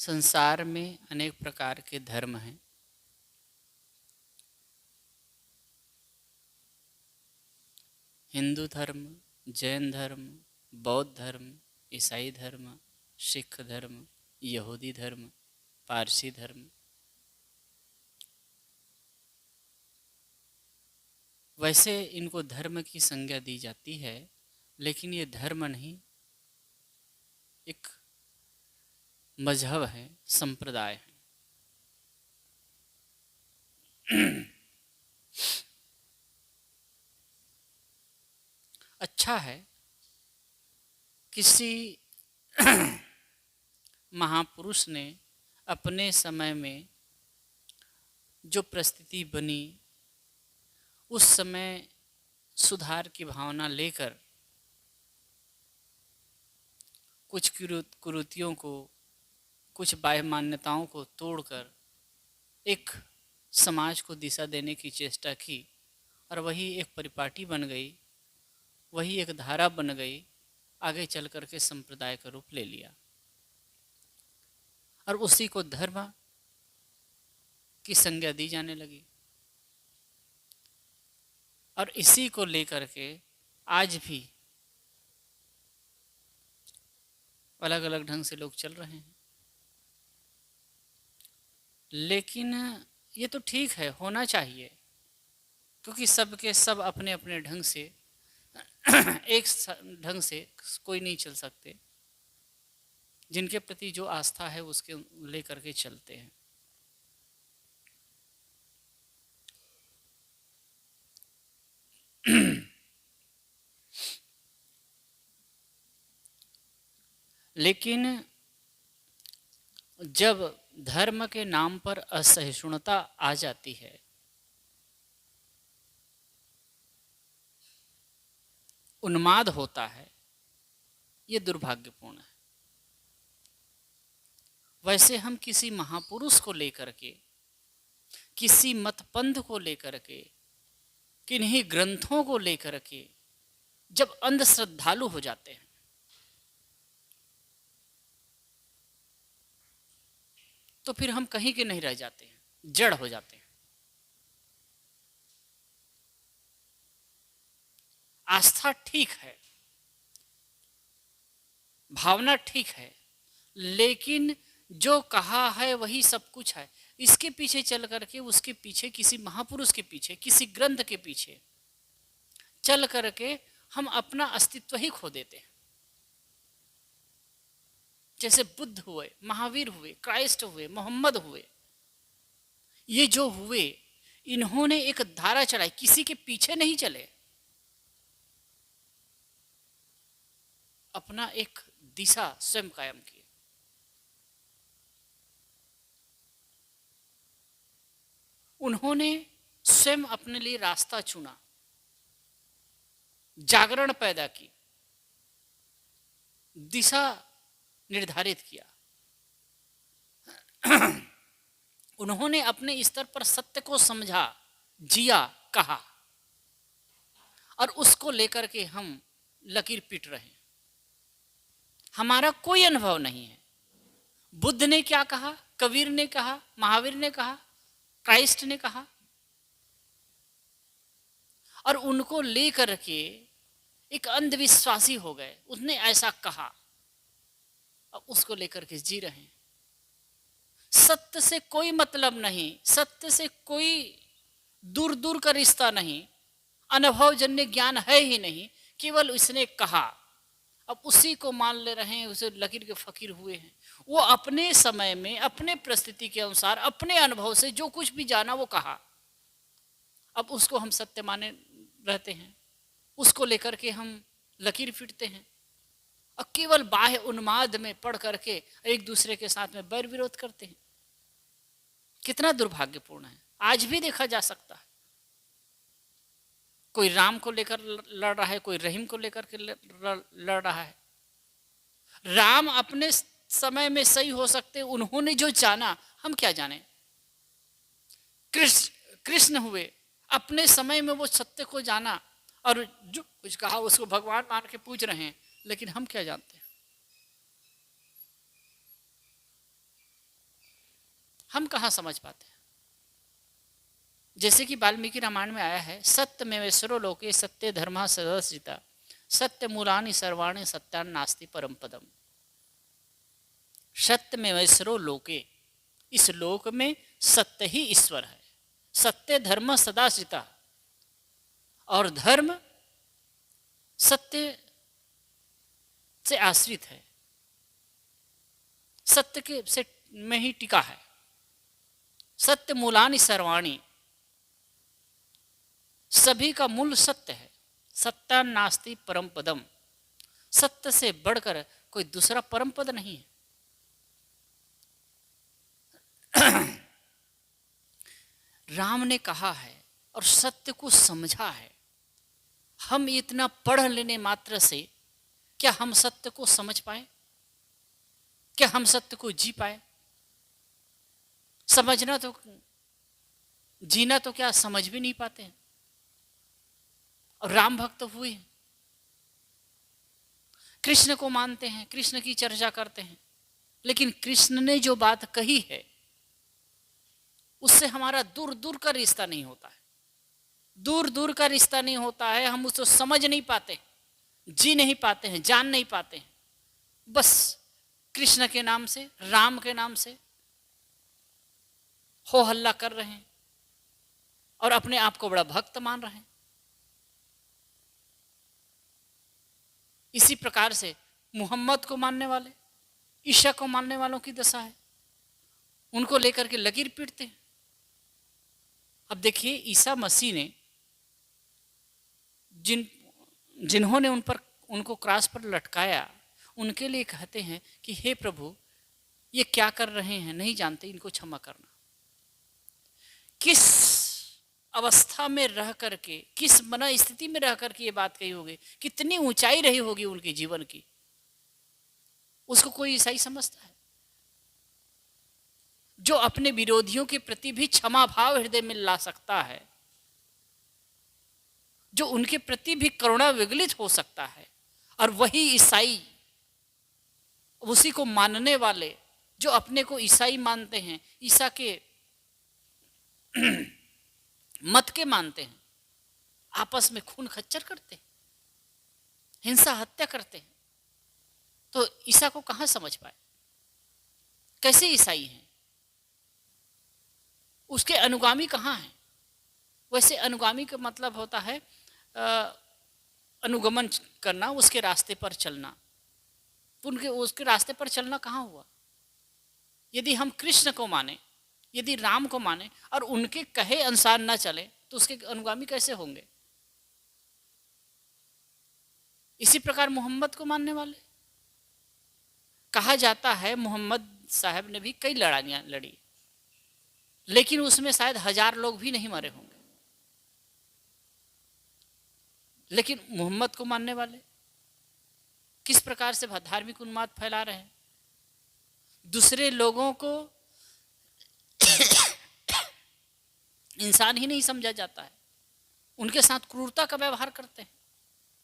संसार में अनेक प्रकार के धर्म हैं। हिंदू धर्म, जैन धर्म, बौद्ध धर्म, ईसाई धर्म, सिख धर्म, यहूदी धर्म, पारसी धर्म। वैसे इनको धर्म की संज्ञा दी जाती है, लेकिन ये धर्म नहीं, एक मजहब है, संप्रदाय है। अच्छा है किसी महापुरुष ने अपने समय में जो परिस्थिति बनी, उस समय सुधार की भावना लेकर कुछ कुरीतियों को, कुछ बाह्य मान्यताओं को तोड़कर एक समाज को दिशा देने की चेष्टा की, और वही एक परिपाटी बन गई, वही एक धारा बन गई, आगे चल कर के संप्रदाय का रूप ले लिया, और उसी को धर्म की संज्ञा दी जाने लगी। और इसी को लेकर के आज भी अलग अलग ढंग से लोग चल रहे हैं। लेकिन ये तो ठीक है, होना चाहिए, क्योंकि सबके सब अपने अपने ढंग से एक ढंग से कोई नहीं चल सकते। जिनके प्रति जो आस्था है उसके लेकर के चलते हैं। लेकिन जब धर्म के नाम पर असहिष्णुता आ जाती है, उन्माद होता है, ये दुर्भाग्यपूर्ण है। वैसे हम किसी महापुरुष को लेकर के, किसी मतपंथ को लेकर के, किन्हीं ग्रंथों को लेकर के जब अंधश्रद्धालु हो जाते हैं, तो फिर हम कहीं के नहीं रह जाते हैं, जड़ हो जाते हैं। आस्था ठीक है, भावना ठीक है, लेकिन जो कहा है वही सब कुछ है। इसके पीछे चल करके, उसके पीछे, किसी महापुरुष के पीछे, किसी ग्रंथ के पीछे चल करके हम अपना अस्तित्व ही खो देते हैं। जैसे बुद्ध हुए, महावीर हुए, क्राइस्ट हुए, मोहम्मद हुए, ये जो हुए, इन्होंने एक धारा चलाई, किसी के पीछे नहीं चले, अपना एक दिशा स्वयं कायम की। उन्होंने स्वयं अपने लिए रास्ता चुना, जागरण पैदा की, दिशा निर्धारित किया। उन्होंने अपने स्तर पर सत्य को समझा, जिया, कहा, और उसको लेकर के हम लकीर पीट रहे हैं। हमारा कोई अनुभव नहीं है। बुद्ध ने क्या कहा, कबीर ने कहा, महावीर ने कहा, क्राइस्ट ने कहा, और उनको लेकर के एक अंधविश्वासी हो गए। उसने ऐसा कहा, अब उसको लेकर के जी रहे हैं। सत्य से कोई मतलब नहीं, सत्य से कोई दूर दूर का रिश्ता नहीं, अनुभवजन्य ज्ञान है ही नहीं, केवल उसने कहा, अब उसी को मान ले रहे हैं, उसे लकीर के फकीर हुए हैं। वो अपने समय में, अपने परिस्थिति के अनुसार, अपने अनुभव से जो कुछ भी जाना वो कहा, अब उसको हम सत्य माने रहते हैं, उसको लेकर के हम लकीर पीटते हैं, और केवल बाह्य उन्माद में पढ़ करके एक दूसरे के साथ में बैर विरोध करते हैं। कितना दुर्भाग्यपूर्ण है। आज भी देखा जा सकता है, कोई राम को लेकर लड़ रहा है, कोई रहीम को लेकर के लड़ रहा है। राम अपने समय में सही हो सकते, उन्होंने जो जाना, हम क्या जाने। कृष्ण हुए, अपने समय में वो सत्य को जाना, और जो कुछ कहा उसको भगवान मान के पूज रहे हैं, लेकिन हम क्या जानते हैं। हम कहाँ समझ पाते हैं। जैसे कि वाल्मीकि रामायण में आया है, सत्यमेवेश्वरो लोके सत्य धर्मः सदसिता सत्य मूलानि सर्वाणि सत्यान नास्ति परम पदम। सत्यमेवेश्वरो लोके, इस लोक में सत्य ही ईश्वर है। सत्य धर्म सदाश्रिता, और धर्म सत्य से आश्रित है, सत्य के से में ही टिका है। सत्य मूलानि सर्वाणि, सभी का मूल सत्य है। सत्या नास्ति परम पदम, सत्य से बढ़कर कोई दूसरा परम पद नहीं है। राम ने कहा है और सत्य को समझा है। हम इतना पढ़ लेने मात्र से क्या हम सत्य को समझ पाए? क्या हम सत्य को जी पाए? समझना तो, जीना तो क्या समझ भी नहीं पाते हैं। और राम भक्त हुए हैं, कृष्ण को मानते हैं, कृष्ण की चर्चा करते हैं, लेकिन कृष्ण ने जो बात कही है उससे हमारा दूर दूर का रिश्ता नहीं होता है। दूर दूर का रिश्ता नहीं होता है। हम उसको समझ नहीं पाते, जी नहीं पाते हैं, जान नहीं पाते हैं। बस कृष्ण के नाम से, राम के नाम से हो हल्ला कर रहे हैं और अपने आप को बड़ा भक्त मान रहे हैं। इसी प्रकार से मोहम्मद को मानने वाले, ईशा को मानने वालों की दशा है। उनको लेकर के लकीर पीटते हैं। अब देखिए, ईसा मसीह ने जिन्होंने उनको क्रॉस पर लटकाया, उनके लिए कहते हैं कि हे प्रभु, ये क्या कर रहे हैं, नहीं जानते, इनको क्षमा करना। किस अवस्था में रह करके, किस मन स्थिति में रह करके ये बात कही होगी, कितनी ऊंचाई रही होगी उनके जीवन की, उसको कोई ईसाई समझता है? जो अपने विरोधियों के प्रति भी क्षमा भाव हृदय में ला सकता है, जो उनके प्रति भी करुणा विगलित हो सकता है, और वही ईसाई, उसी को मानने वाले जो अपने को ईसाई मानते हैं, ईसा के मत के मानते हैं, आपस में खून खच्चर करते हैं, हिंसा हत्या करते हैं। तो ईसा को कहां समझ पाए? कैसे ईसाई हैं? उसके अनुगामी कहां हैं? वैसे अनुगामी का मतलब होता है अनुगमन करना, उसके रास्ते पर चलना। उसके रास्ते पर चलना कहाँ हुआ? यदि हम कृष्ण को माने, यदि राम को माने और उनके कहे अनुसार न चले, तो उसके अनुगामी कैसे होंगे? इसी प्रकार मोहम्मद को मानने वाले, कहा जाता है मोहम्मद साहब ने भी कई लड़ाइयां लड़ी, लेकिन उसमें शायद 1000 लोग भी नहीं मरे होंगे। लेकिन मोहम्मद को मानने वाले किस प्रकार से धार्मिक उन्माद फैला रहे हैं, दूसरे लोगों को इंसान ही नहीं समझा जाता है, उनके साथ क्रूरता का व्यवहार करते हैं।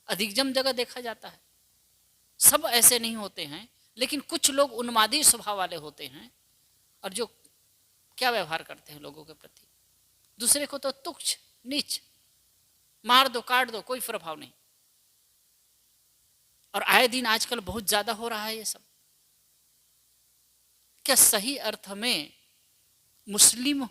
अधिकतम जगह देखा जाता है। सब ऐसे नहीं होते हैं, लेकिन कुछ लोग उन्मादी स्वभाव वाले होते हैं, और जो क्या व्यवहार करते हैं लोगों के प्रति, दूसरे को तो तुच्छ नीच, मार दो काट दो, कोई प्रभाव नहीं। और आए दिन आजकल बहुत ज्यादा हो रहा है ये सब। क्या सही अर्थ में मुस्लिम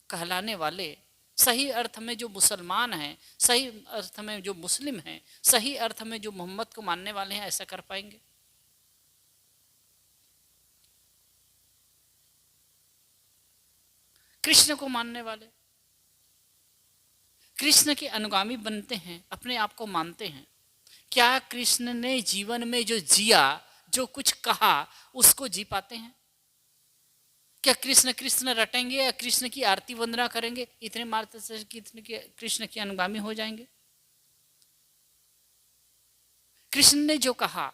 कहलाने वाले, सही अर्थ में जो मुसलमान हैं, सही अर्थ में जो मुस्लिम हैं, सही अर्थ में जो मोहम्मद को मानने वाले हैं, ऐसा कर पाएंगे? कृष्ण को मानने वाले, कृष्ण के अनुगामी बनते हैं, अपने आप को मानते हैं, क्या कृष्ण ने जीवन में जो जिया, जो कुछ कहा, उसको जी पाते हैं? क्या कृष्ण कृष्ण रटेंगे या कृष्ण की आरती वंदना करेंगे, इतने मात्र से कृष्ण के अनुगामी हो जाएंगे? कृष्ण ने जो कहा,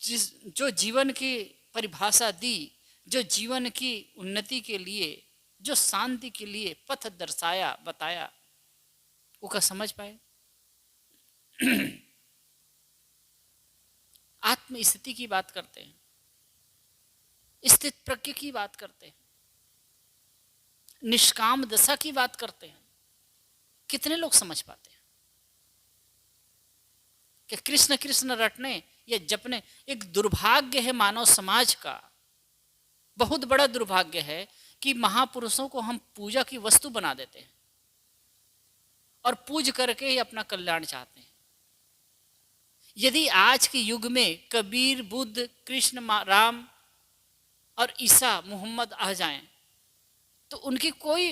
जो जीवन की परिभाषा दी, जो जीवन की उन्नति के लिए, जो शांति के लिए पथ दर्शाया, बताया, वो क्या समझ पाए? आत्म स्थिति की बात करते हैं। स्थित प्रज्ञ की बात करते हैं, निष्काम दशा की बात करते हैं। कितने लोग समझ पाते हैं कि कृष्ण कृष्ण रटने या जपने? एक दुर्भाग्य है मानव समाज का, बहुत बड़ा दुर्भाग्य है कि महापुरुषों को हम पूजा की वस्तु बना देते हैं और पूज करके ही अपना कल्याण चाहते हैं। यदि आज के युग में कबीर, बुद्ध, कृष्ण, राम और ईसा, मोहम्मद आ जाएं तो उनकी कोई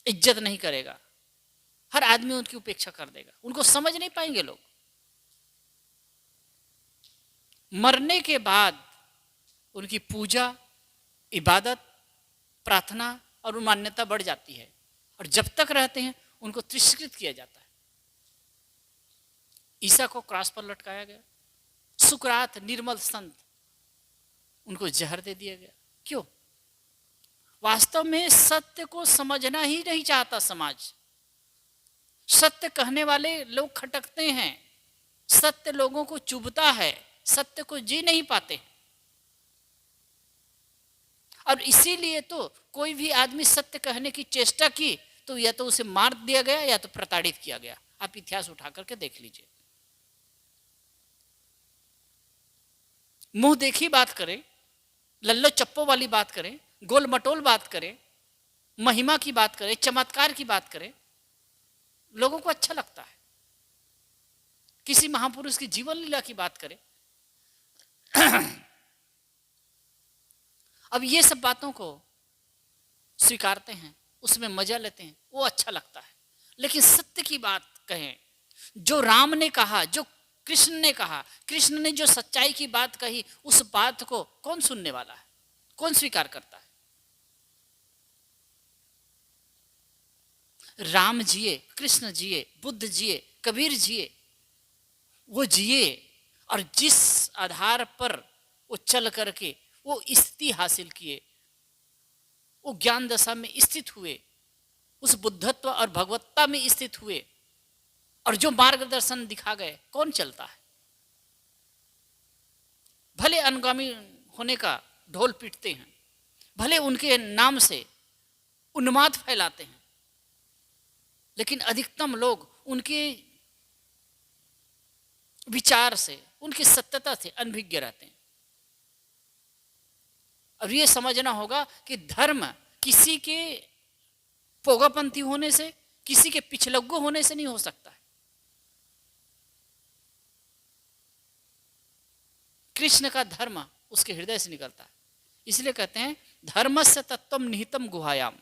इज्जत नहीं करेगा, हर आदमी उनकी उपेक्षा कर देगा, उनको समझ नहीं पाएंगे लोग। मरने के बाद उनकी पूजा, इबादत, प्रार्थना और मान्यता बढ़ जाती है, और जब तक रहते हैं उनको तिरस्कृत किया जाता है। ईसा को क्रॉस पर लटकाया गया, सुकरात निर्मल संत, उनको जहर दे दिया गया। क्यों? वास्तव में सत्य को समझना ही नहीं चाहता समाज। सत्य कहने वाले लोग खटकते हैं, सत्य लोगों को चुभता है, सत्य को जी नहीं पाते। और इसीलिए तो कोई भी आदमी सत्य कहने की चेष्टा की तो या तो उसे मार दिया गया या तो प्रताड़ित किया गया। आप इतिहास उठा करके देख लीजिए। मुंह देखी बात करें, लल्लो चप्पो वाली बात करें, गोल मटोल बात करें, महिमा की बात करें, चमत्कार की बात करें, लोगों को अच्छा लगता है। किसी महापुरुष की जीवन लीला की बात करें, अब ये सब बातों को स्वीकारते हैं, उसमें मजा लेते हैं, वो अच्छा लगता है। लेकिन सत्य की बात कहें, जो राम ने कहा, जो कृष्ण ने कहा, कृष्ण ने जो सच्चाई की बात कही, उस बात को कौन सुनने वाला है, कौन स्वीकार करता है? राम जिए, कृष्ण जिए, बुद्ध जिए, कबीर जिए, वो जिए और जिस आधार पर वो चल करके वो स्थिति हासिल किए, वो ज्ञान दशा में स्थित हुए, उस बुद्धत्व और भगवत्ता में स्थित हुए, और जो मार्गदर्शन दिखा गए, कौन चलता है? भले अनुगामी होने का ढोल पीटते हैं, भले उनके नाम से उन्माद फैलाते हैं, लेकिन अधिकतम लोग उनके विचार से, उनकी सत्यता से अनभिज्ञ रहते हैं। अब ये समझना होगा कि धर्म किसी के पोगापंथी होने से, किसी के पिछलग्गू होने से नहीं हो सकता है। कृष्ण का धर्म उसके हृदय से निकलता है। इसलिए कहते हैं धर्मस्य तत्वम निहितम गुहायाम,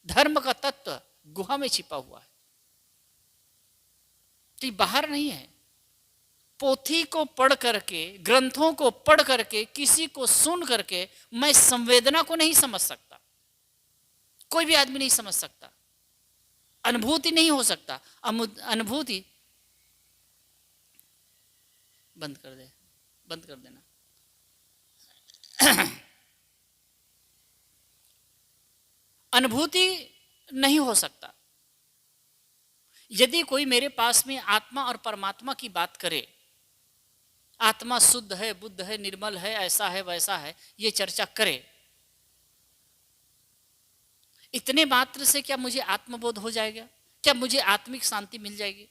धर्म का तत्व गुहा में छिपा हुआ है, तो बाहर नहीं है। पोथी को पढ़ करके, ग्रंथों को पढ़ करके, किसी को सुन करके मैं संवेदना को नहीं समझ सकता, कोई भी आदमी नहीं समझ सकता, अनुभूति नहीं हो सकता। अनुभूति बंद कर दे, बंद कर देना। अनुभूति नहीं हो सकता। यदि कोई मेरे पास में आत्मा और परमात्मा की बात करे, आत्मा शुद्ध है, बुद्ध है, निर्मल है, ऐसा है, वैसा है, ये चर्चा करे, इतने मात्र से क्या मुझे आत्मबोध हो जाएगा? क्या मुझे आत्मिक शांति मिल जाएगी?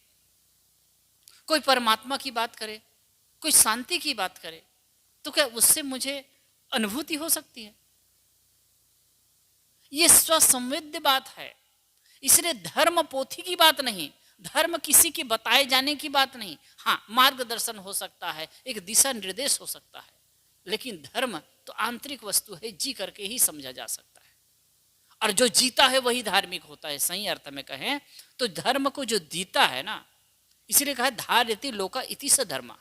कोई परमात्मा की बात करे, कोई शांति की बात करे, तो क्या उससे मुझे अनुभूति हो सकती है? ये स्वसंवेद्य बात है। इसलिए धर्म पोथी की बात नहीं, धर्म किसी के बताए जाने की बात नहीं। हाँ, मार्गदर्शन हो सकता है, एक दिशा निर्देश हो सकता है, लेकिन धर्म तो आंतरिक वस्तु है, जी करके ही समझा जा सकता है। और जो जीता है वही धार्मिक होता है। सही अर्थ में कहें तो धर्म को जो जीता है ना, इसलिए कहा धार्यति लोका इति स धर्म,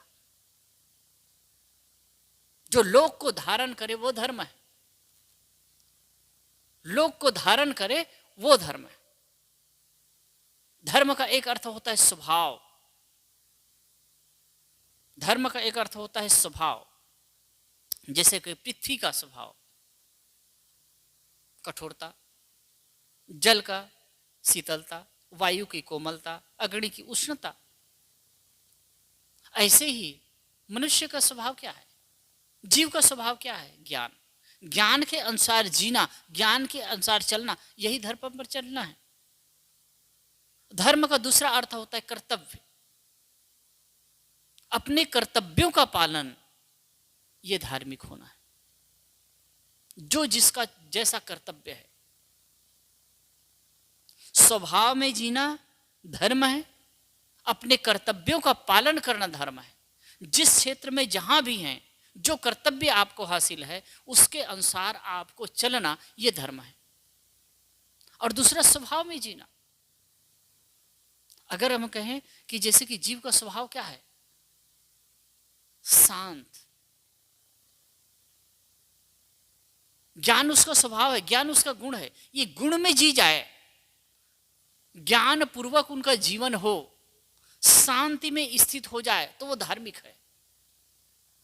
जो लोक को धारण करे वो धर्म है, लोक को धारण करे वो धर्म है। धर्म का एक अर्थ होता है स्वभाव, धर्म का एक अर्थ होता है स्वभाव। जैसे कि पृथ्वी का स्वभाव कठोरता, जल का शीतलता, वायु की कोमलता, अग्नि की उष्णता, ऐसे ही मनुष्य का स्वभाव क्या है? जीव का स्वभाव क्या है? ज्ञान। ज्ञान के अनुसार जीना, ज्ञान के अनुसार चलना, यही धर्म पर चलना है। धर्म का दूसरा अर्थ होता है कर्तव्य। अपने कर्तव्यों का पालन, ये धार्मिक होना है। जो जिसका जैसा कर्तव्य है, स्वभाव में जीना धर्म है, अपने कर्तव्यों का पालन करना धर्म है। जिस क्षेत्र में जहां भी हैं, जो कर्तव्य आपको हासिल है, उसके अनुसार आपको चलना, यह धर्म है। और दूसरा स्वभाव में जीना। अगर हम कहें कि जैसे कि जीव का स्वभाव क्या है? शांत। ज्ञान उसका स्वभाव है, ज्ञान उसका गुण है। ये गुण में जी जाए, ज्ञान पूर्वक उनका जीवन हो, शांति में स्थित हो जाए, तो वो धार्मिक है।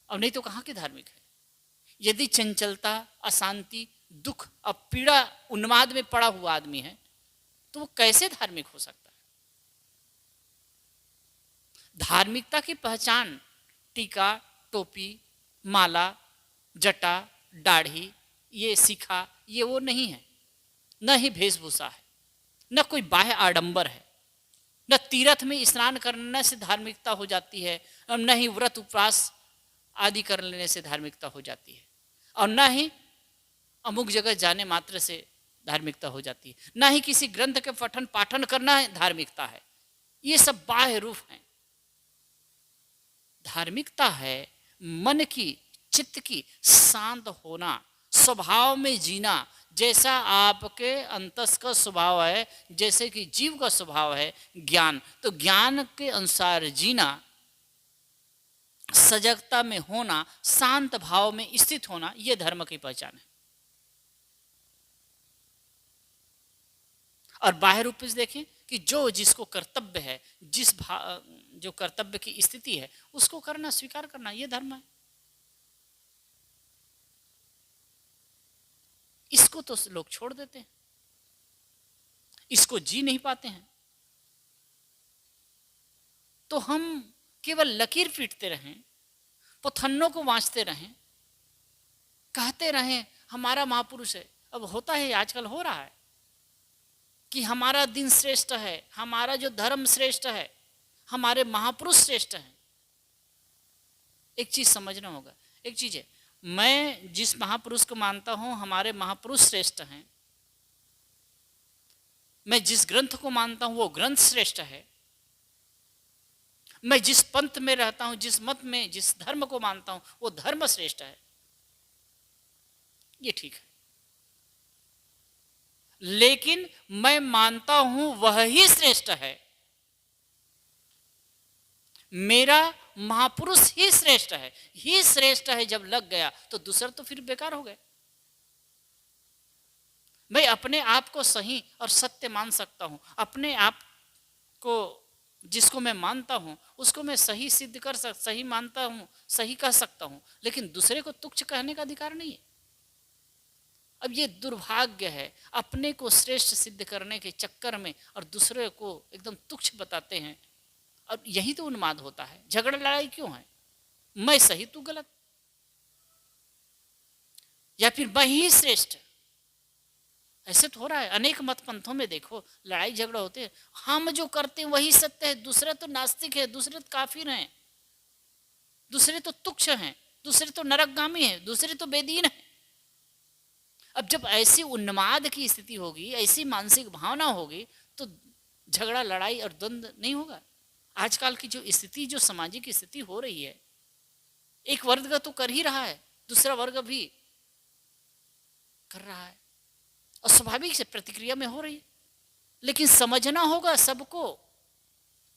और नहीं तो कहां के धार्मिक है? यदि चंचलता, अशांति, दुख और पीड़ा, उन्माद में पड़ा हुआ आदमी है, तो वो कैसे धार्मिक हो सकता है? धार्मिकता की पहचान टीका, टोपी, माला, जटा, दाढ़ी, ये शिखा, ये वो नहीं है। न ही वेशभूषा है, न कोई बाह्य आडंबर है, न तीर्थ में स्नान करने से धार्मिकता हो जाती है, और न ही व्रत उपवास आदि कर लेने से धार्मिकता हो जाती है, और न ही अमुक जगह जाने मात्र से धार्मिकता हो जाती है, न ही किसी ग्रंथ के पठन पाठन करना है धार्मिकता है। ये सब बाह्य रूप हैं। धार्मिकता है मन की, चित्त की शांत होना, स्वभाव में जीना, जैसा आपके अंतस का स्वभाव है, जैसे कि जीव का स्वभाव है ज्ञान, तो ज्ञान के अनुसार जीना, सजगता में होना, शांत भाव में स्थित होना, यह धर्म की पहचान है। और बाह्य रूप से देखें कि जो जिसको कर्तव्य है, जो कर्तव्य की स्थिति है, उसको करना, स्वीकार करना, यह धर्म है। इसको तो लोग छोड़ देते हैं, इसको जी नहीं पाते हैं। तो हम केवल लकीर पीटते रहें, पथन्नों को वाँचते रहें, कहते रहें हमारा महापुरुष है। अब होता है, आजकल हो रहा है कि हमारा दिन श्रेष्ठ है, हमारा जो धर्म श्रेष्ठ है, हमारे महापुरुष श्रेष्ठ हैं। एक चीज समझना होगा, एक चीज है, मैं जिस महापुरुष को मानता हूं हमारे महापुरुष श्रेष्ठ हैं, मैं जिस ग्रंथ को मानता हूं वो ग्रंथ श्रेष्ठ है, मैं जिस पंथ में रहता हूं, जिस मत में, जिस धर्म को मानता हूं वो धर्म श्रेष्ठ है, ये ठीक है। लेकिन मैं मानता हूं वह ही श्रेष्ठ है, मेरा महापुरुष ही श्रेष्ठ है, ही श्रेष्ठ है जब लग गया तो दूसरा तो फिर बेकार हो गए। मैं अपने आप को सही और सत्य मान सकता हूं, अपने आप को जिसको मैं मानता हूं उसको मैं सही सिद्ध कर सकता, सही मानता हूं, सही कह सकता हूं, लेकिन दूसरे को तुच्छ कहने का अधिकार नहीं है। अब ये दुर्भाग्य है, अपने को श्रेष्ठ सिद्ध करने के चक्कर में और दूसरे को एकदम तुच्छ बताते हैं। और यही तो उन्माद होता है, झगड़ा लड़ाई क्यों है? मैं सही तू गलत, या फिर मैं ही श्रेष्ठ। ऐसे तो हो रहा है अनेक मत पंथों में, देखो लड़ाई झगड़ा होते हैं, हम जो करते हैं वही सत्य है, दूसरे तो नास्तिक है, दूसरे तो काफिर हैं, दूसरे तो तुच्छ हैं, दूसरे तो नरकगामी हैं, दूसरे तो बेदीन हैं। अब जब ऐसी उन्माद की स्थिति होगी, ऐसी मानसिक भावना होगी, तो झगड़ा लड़ाई और द्वंद्व नहीं होगा। आजकल की जो स्थिति, जो सामाजिक स्थिति हो रही है, एक वर्ग तो कर ही रहा है, दूसरा वर्ग भी कर रहा है, और स्वाभाविक से प्रतिक्रिया में हो रही है। लेकिन समझना होगा सबको,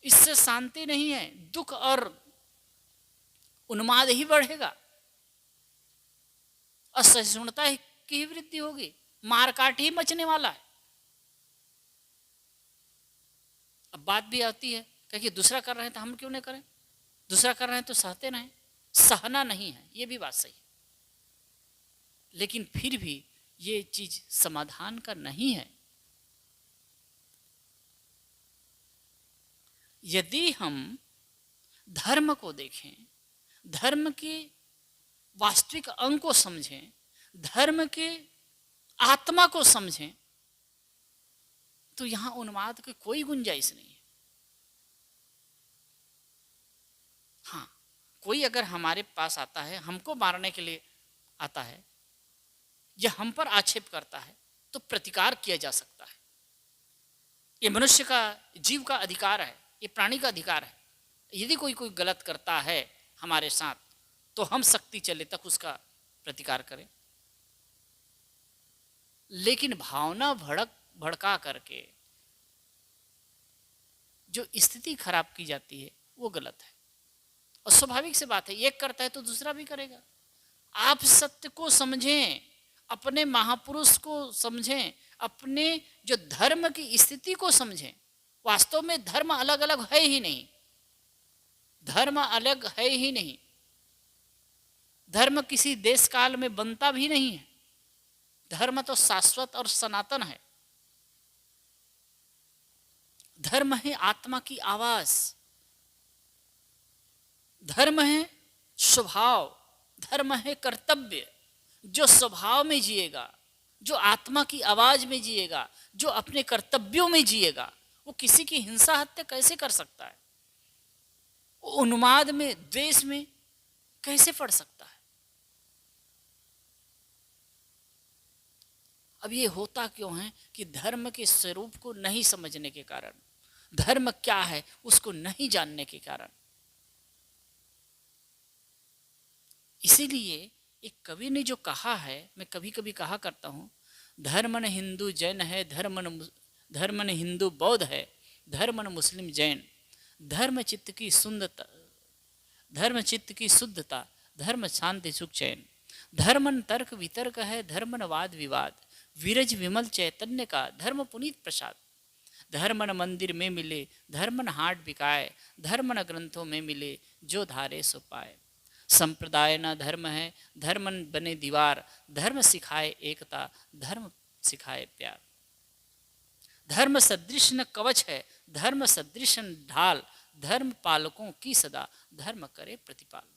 इससे शांति नहीं है, दुख और उन्माद ही बढ़ेगा, असहिष्णुता की वृद्धि होगी, मारकाट ही मचने वाला है। अब बात भी आती है कि दूसरा कर रहे हैं तो हम क्यों नहीं करें, दूसरा कर रहे हैं तो सहते रहें। सहना नहीं है, ये भी बात सही, लेकिन फिर भी ये चीज समाधान का नहीं है। यदि हम धर्म को देखें, धर्म की वास्तविक अंग को समझें, धर्म के आत्मा को समझें, तो यहां उन्माद की कोई गुंजाइश नहीं है। हाँ, कोई अगर हमारे पास आता है, हमको मारने के लिए आता है या हम पर आक्षेप करता है, तो प्रतिकार किया जा सकता है। ये मनुष्य का, जीव का अधिकार है, ये प्राणी का अधिकार है। यदि कोई गलत करता है हमारे साथ, तो हम शक्ति चले तक उसका प्रतिकार करें। लेकिन भावना भड़का करके जो स्थिति खराब की जाती है, वो गलत है। और स्वाभाविक से बात है, एक करता है तो दूसरा भी करेगा। आप सत्य को समझें, अपने महापुरुष को समझें, अपने जो धर्म की स्थिति को समझें। वास्तव में धर्म अलग अलग है ही नहीं, धर्म अलग है ही नहीं। धर्म किसी देश काल में बनता भी नहीं है। धर्म तो शाश्वत और सनातन है। धर्म है आत्मा की आवाज, धर्म है स्वभाव, धर्म है कर्तव्य। जो स्वभाव में जिएगा, जो आत्मा की आवाज में जिएगा, जो अपने कर्तव्यों में जिएगा, वो किसी की हिंसा हत्या कैसे कर सकता है? उन्माद में, द्वेष में कैसे पड़ सकता है? अब ये होता क्यों है कि धर्म के स्वरूप को नहीं समझने के कारण, धर्म क्या है उसको नहीं जानने के कारण। इसीलिए एक कवि ने जो कहा है, मैं कभी कभी कहा करता हूँ, धर्मन हिंदू जैन है, धर्मन हिंदू बौद्ध है, धर्मन मुस्लिम जैन। धर्म चित्त की सुंदरता, धर्म चित्त की शुद्धता, धर्म शांति सुख चैन। धर्मन तर्क वितर्क है, धर्मन वाद विवाद, विरज विमल चैतन्य का धर्म पुनीत प्रसाद। धर्मन मंदिर में मिले, धर्मन हाट बिकाए, धर्मन ग्रंथों में मिले, जो धारे सो पाए। संप्रदाय न धर्म है, धर्मन बने दीवार, धर्म सिखाए एकता, धर्म सिखाए प्यार। धर्म सदृश न कवच है, धर्म सदृश न ढाल, धर्म पालकों की सदा, धर्म करे प्रतिपाल।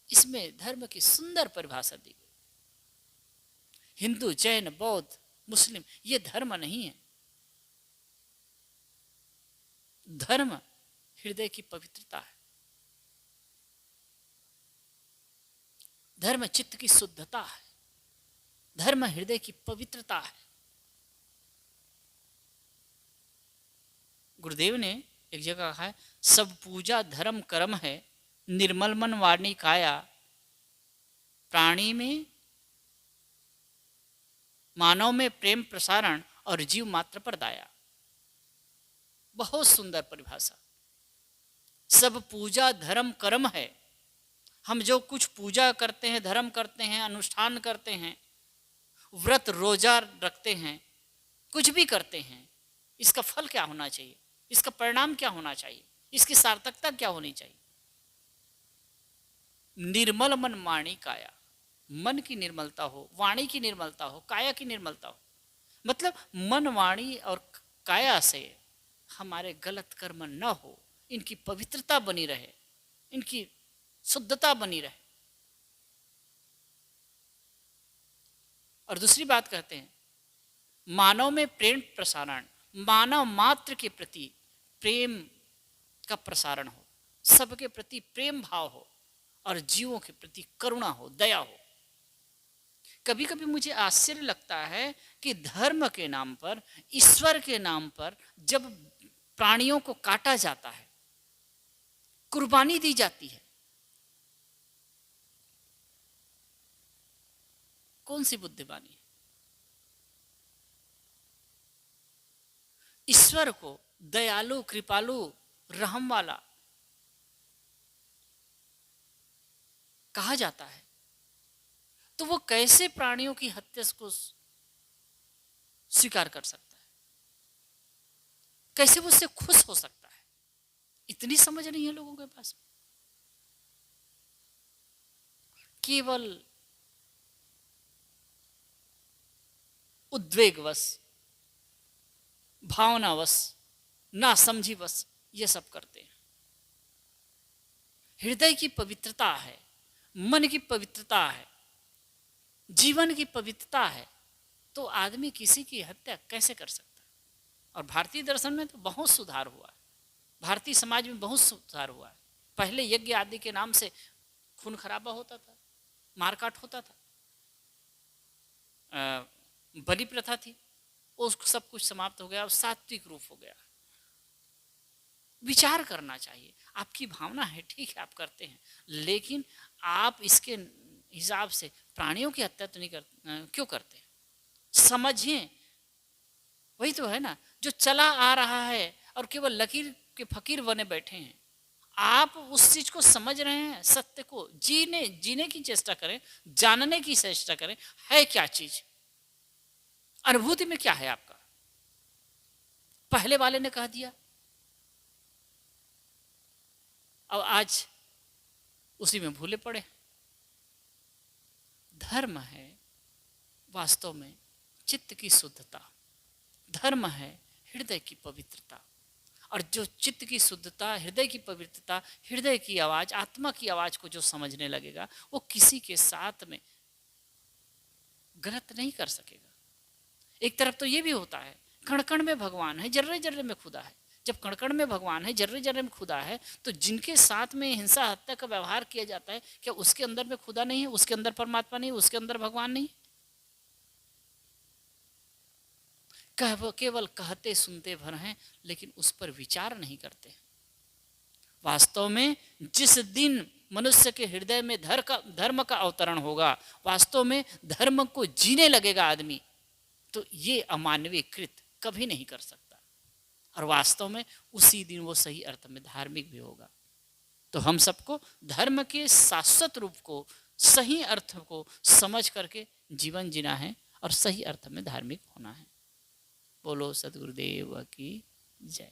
इसमें धर्म की सुंदर परिभाषा दी गई। हिंदू, जैन, बौद्ध, मुस्लिम, ये धर्म नहीं है। धर्म हृदय की पवित्रता है, धर्म चित्त की शुद्धता है, धर्म हृदय की पवित्रता है। गुरुदेव ने एक जगह कहा है, सब पूजा धर्म कर्म है, निर्मल मन वाणी काया, प्राणी में मानव में प्रेम प्रसारण और जीव मात्र पर दाया। बहुत सुंदर परिभाषा। सब पूजा धर्म कर्म है। हम जो कुछ पूजा करते हैं, धर्म करते हैं, अनुष्ठान करते हैं, व्रत रोजा रखते हैं, कुछ भी करते हैं, इसका फल क्या होना चाहिए? इसका परिणाम क्या होना चाहिए? इसकी सार्थकता क्या होनी चाहिए? निर्मल मन वाणी काया, मन की निर्मलता हो, वाणी की निर्मलता हो, काया की निर्मलता हो। मतलब मन, वाणी और काया से हमारे गलत कर्म न हो, इनकी पवित्रता बनी रहे, इनकी शुद्धता बनी रहे। और दूसरी बात कहते हैं, मानव में प्रेम प्रसारण, मानव मात्र के प्रति प्रेम का प्रसारण हो, सबके प्रति प्रेम भाव हो और जीवों के प्रति करुणा हो, दया हो। कभी कभी मुझे आश्चर्य लगता है कि धर्म के नाम पर, ईश्वर के नाम पर जब प्राणियों को काटा जाता है, कुर्बानी दी जाती है, कौन सी बुद्धिमानी है? ईश्वर को दयालु, कृपालु, रहम वाला कहा जाता है, तो वो कैसे प्राणियों की हत्या को स्वीकार कर सकता है? कैसे वो उससे खुश हो सकता है? इतनी समझ नहीं है लोगों के पास। केवल उद्वेगवश, भावनावश, ना समझीवश ये सब करते हैं। हृदय की पवित्रता है, मन की पवित्रता है, जीवन की पवित्रता है, तो आदमी किसी की हत्या कैसे कर सकता है? और भारतीय दर्शन में तो बहुत सुधार हुआ है, भारतीय समाज में बहुत सुधार हुआ है। पहले यज्ञ आदि के नाम से खून खराबा होता था, मारकाट होता था, बलि प्रथा थी, वो सब कुछ समाप्त हो गया और सात्विक रूप हो गया। विचार करना चाहिए, आपकी भावना है, ठीक है आप करते हैं, लेकिन आप इसके हिसाब से प्राणियों की हत्या तो नहीं क्यों करते हैं? समझिए, वही तो है ना, जो चला आ रहा है और केवल लकीर के फकीर बने बैठे हैं। आप उस चीज को समझ रहे हैं, सत्य को जीने की चेष्टा करें, जानने की चेष्टा करें, है क्या चीज, अनुभूति में क्या है आपका। पहले वाले ने कह दिया और आज उसी में भूले पड़े। धर्म है वास्तव में चित्त की शुद्धता, धर्म है हृदय की पवित्रता, और जो चित्त की शुद्धता, हृदय की पवित्रता, हृदय की आवाज, आत्मा की आवाज को जो समझने लगेगा, वो किसी के साथ में गलत नहीं कर सकेगा। एक तरफ तो ये भी होता है, कण कण में भगवान है, जर्रे जर्रे में खुदा है। जब कण कण में भगवान है, जर्रे जर्रे में खुदा है, तो जिनके साथ में हिंसा हत्या का व्यवहार किया जाता है, क्या उसके अंदर में खुदा नहीं है, उसके अंदर परमात्मा नहीं है, उसके अंदर भगवान नहीं? केवल कहते सुनते भर हैं, लेकिन उस पर विचार नहीं करते। वास्तव में जिस दिन मनुष्य के हृदय में धर्म का अवतरण होगा, वास्तव में धर्म को जीने लगेगा आदमी, तो ये अमानवीय कृत कभी नहीं कर सकता, और वास्तव में उसी दिन वो सही अर्थ में धार्मिक भी होगा। तो हम सबको धर्म के शाश्वत रूप को, सही अर्थ को समझ करके जीवन जीना है और सही अर्थ में धार्मिक होना है। बोलो सद्गुरुदेव की जय।